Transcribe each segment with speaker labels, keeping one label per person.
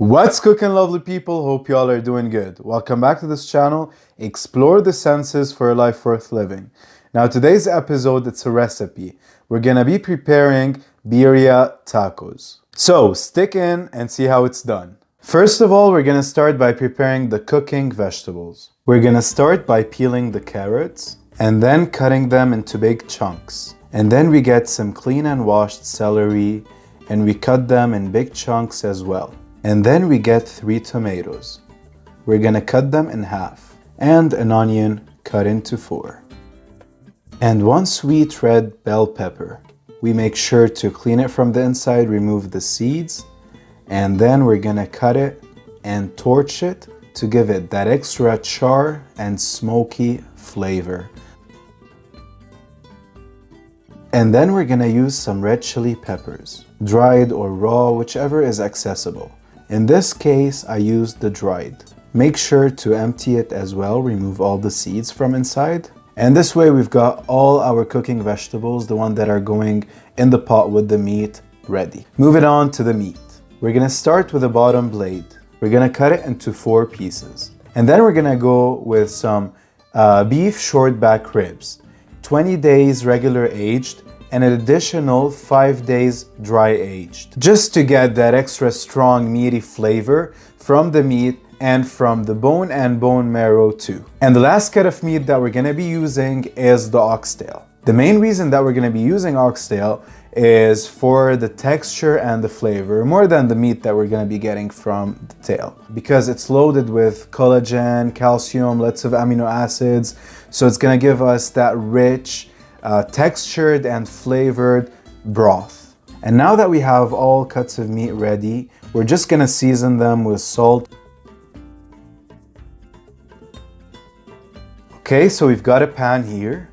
Speaker 1: What's cooking, lovely people? Hope y'all are doing good. Welcome back to this channel, Explore the Senses for a Life Worth Living. Now today's episode, it's a recipe. We're gonna be preparing birria tacos. So stick in and see how it's done. First of all, we're gonna start by preparing the cooking vegetables. We're gonna start by peeling the carrots and then cutting them into big chunks. And then we get some clean and washed celery and we cut them in big chunks as well. And then we get 3 tomatoes. We're gonna cut them in half. And an onion cut into 4. And 1 sweet red bell pepper. We make sure to clean it from the inside, remove the seeds. And then we're gonna cut it and torch it to give it that extra char and smoky flavor. And then we're gonna use some red chili peppers, dried or raw, whichever is accessible. In this case, I used the dried. Make sure to empty it as well, remove all the seeds from inside. And this way we've got all our cooking vegetables, the ones that are going in the pot with the meat, ready. Moving on to the meat. We're gonna start with the bottom blade. We're gonna cut it into 4 pieces. And then we're gonna go with some beef short back ribs. 20 days regular aged, and an additional 5 days dry aged, just to get that extra strong meaty flavor from the meat and from the bone and bone marrow too. And the last cut of meat that we're gonna be using is the oxtail. The main reason that we're gonna be using oxtail is for the texture and the flavor, more than the meat that we're gonna be getting from the tail, because it's loaded with collagen, calcium, lots of amino acids, so it's gonna give us that rich, textured and flavored broth. And now that we have all cuts of meat ready, we're just gonna season them with salt. Okay, so we've got a pan here.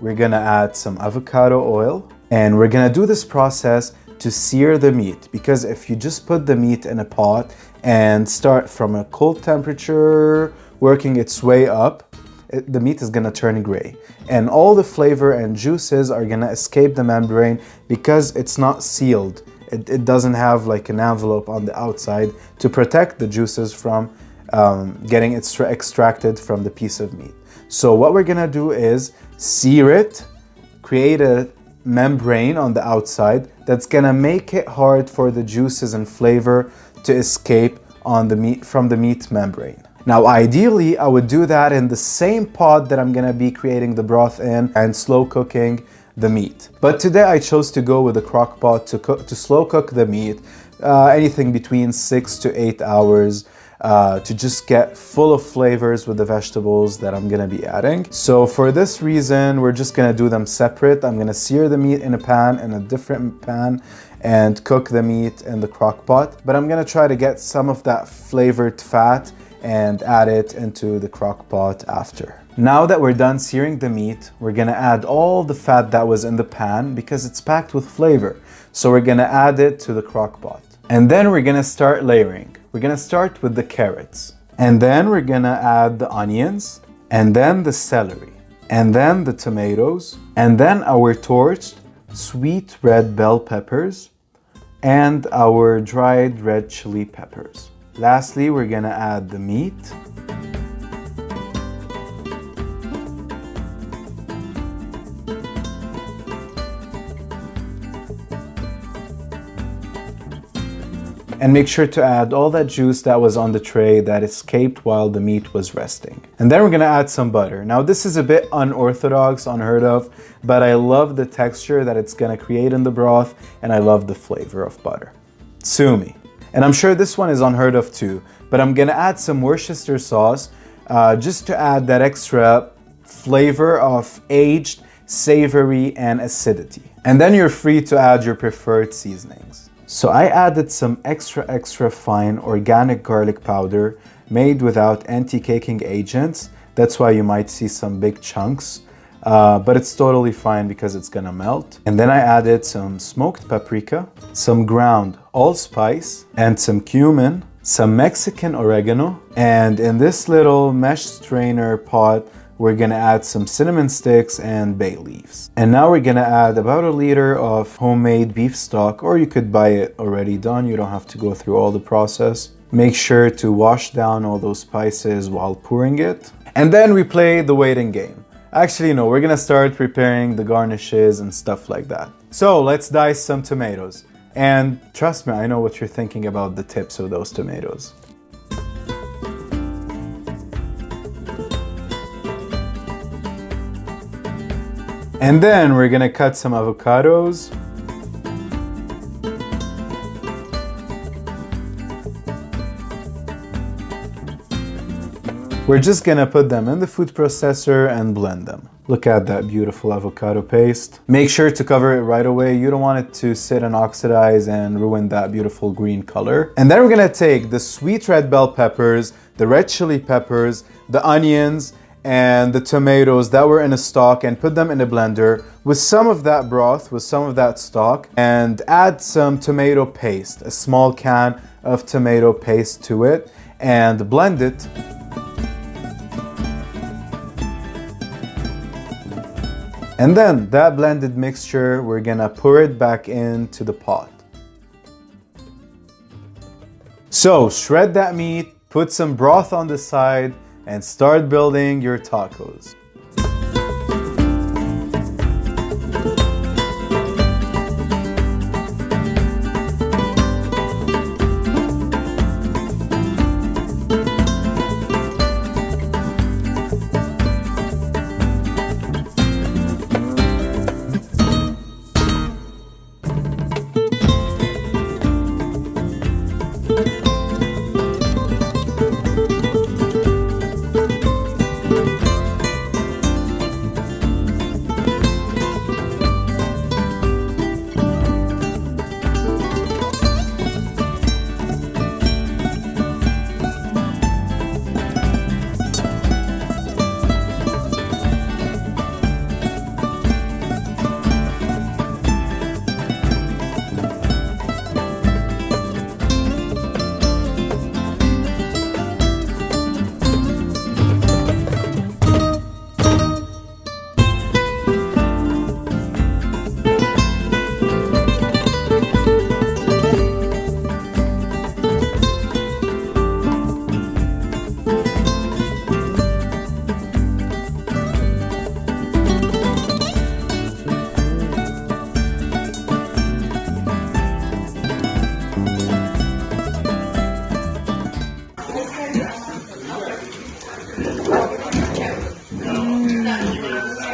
Speaker 1: We're gonna add some avocado oil, and we're gonna do this process to sear the meat, because if you just put the meat in a pot and start from a cold temperature working its way up, the meat is gonna turn gray, and all the flavor and juices are gonna escape the membrane because it's not sealed. It doesn't have like an envelope on the outside to protect the juices from getting extracted from the piece of meat. So what we're gonna do is sear it, create a membrane on the outside that's gonna make it hard for the juices and flavor to escape on the meat from the meat membrane. Now, ideally, I would do that in the same pot that I'm gonna be creating the broth in and slow cooking the meat. But today I chose to go with a crock pot to slow cook the meat, anything between 6 to 8 hours, to just get full of flavors with the vegetables that I'm gonna be adding. So for this reason, we're just gonna do them separate. I'm gonna sear the meat in a different pan, and cook the meat in the crock pot. But I'm gonna try to get some of that flavored fat and add it into the crock pot after. Now that we're done searing the meat, we're gonna add all the fat that was in the pan because it's packed with flavor. So we're gonna add it to the crock pot. And then we're gonna start layering. We're gonna start with the carrots. And then we're gonna add the onions, and then the celery, and then the tomatoes, and then our torched sweet red bell peppers, and our dried red chili peppers. Lastly, we're gonna add the meat. And make sure to add all that juice that was on the tray that escaped while the meat was resting. And then we're gonna add some butter. Now this is a bit unorthodox, unheard of, but I love the texture that it's gonna create in the broth, and I love the flavor of butter. Sue me. And I'm sure this one is unheard of too, but I'm gonna add some Worcester sauce just to add that extra flavor of aged, savory, and acidity. And then you're free to add your preferred seasonings. So I added some extra fine organic garlic powder made without anti-caking agents. That's why you might see some big chunks, but it's totally fine because it's gonna melt. And then I added some smoked paprika, some ground allspice, and some cumin, some Mexican oregano. And in this little mesh strainer pot, we're gonna add some cinnamon sticks and bay leaves. And now we're gonna add about 1 liter of homemade beef stock, or you could buy it already done. You don't have to go through all the process. Make sure to wash down all those spices while pouring it. And then we play the waiting game. Actually, no, we're gonna start preparing the garnishes and stuff like that. So let's dice some tomatoes. And trust me, I know what you're thinking about the tips of those tomatoes. And then we're gonna cut some avocados. We're just gonna put them in the food processor and blend them. Look at that beautiful avocado paste. Make sure to cover it right away. You don't want it to sit and oxidize and ruin that beautiful green color. And then we're gonna take the sweet red bell peppers, the red chili peppers, the onions, and the tomatoes that were in a stock and put them in a blender with some of that broth, with some of that stock, and add some tomato paste, a small can of tomato paste to it, and blend it. And then that blended mixture, we're gonna pour it back into the pot. So shred that meat, put some broth on the side, and start building your tacos.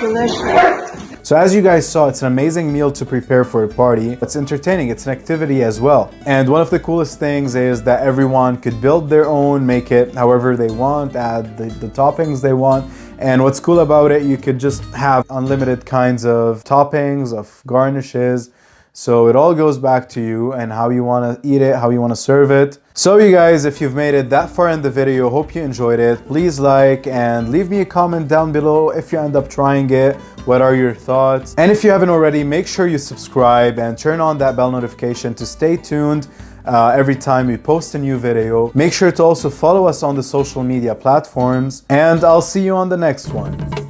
Speaker 2: Delicious.
Speaker 1: So as you guys saw, it's an amazing meal to prepare for a party. It's entertaining, it's an activity as well. And one of the coolest things is that everyone could build their own, make it however they want, add the toppings they want. And what's cool about it, you could just have unlimited kinds of toppings, of garnishes. So it all goes back to you and how you want to eat it, how you want to serve it. So you guys, if you've made it that far in the video, hope you enjoyed it. Please like and leave me a comment down below if you end up trying it. What are your thoughts? And if you haven't already, make sure you subscribe and turn on that bell notification to stay tuned every time we post a new video. Make sure to also follow us on the social media platforms, and I'll see you on the next one.